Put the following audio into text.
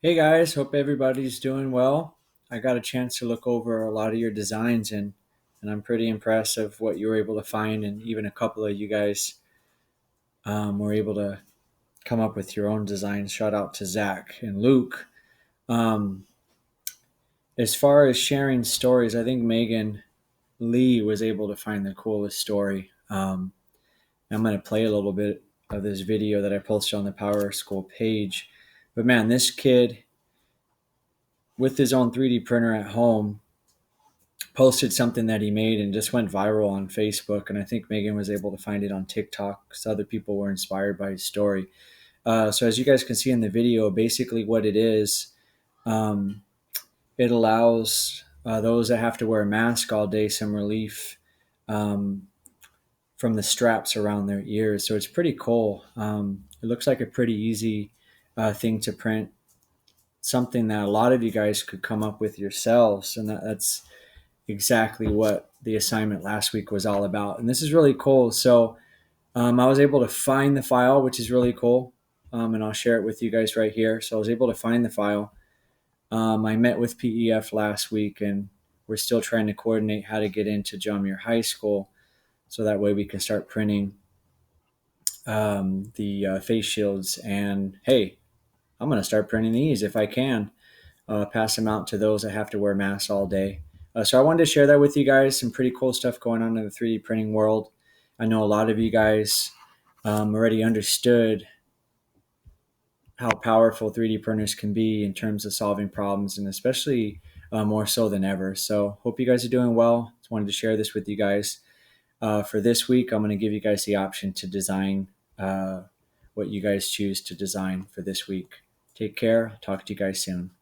Hey guys, hope everybody's doing well. I got a chance to look over a lot of your designs and I'm pretty impressed of what you were able to find, and even a couple of you guys were able to come up with your own designs. Shout out to Zach and Luke. Um, as far as sharing stories, I think Megan Lee was able to find the coolest story. I'm going to play a little bit of this video that I posted on the Power School page. But man, this kid with his own 3D printer at home posted something that he made and just went viral on Facebook. And I think Megan was able to find it on TikTok because other people were inspired by his story. So as you guys can see in the video, basically what it is, um, it allows those that have to wear a mask all day some relief um, from the straps around their ears. So it's pretty cool. It looks like a pretty easy thing to print, something that a lot of you guys could come up with yourselves. And that's exactly what the assignment last week was all about. And this is really cool. So I was able to find the file, which is really cool. And I'll share it with you guys right here. So I was able to find the file. I met with PEF last week, and we're still trying to coordinate how to get into John Muir High School so that way we can start printing the face shields. And hey, I'm going to start printing these if I can. Pass them out to those that have to wear masks all day. So I wanted to share that with you guys. Some pretty cool stuff going on in the 3D printing world. I know a lot of you guys already understood how powerful 3D printers can be in terms of solving problems, and especially more so than ever. So hope you guys are doing well. Just wanted to share this with you guys. For this week, I'm going to give you guys the option to design what you guys choose to design for this week. Take care. Talk to you guys soon.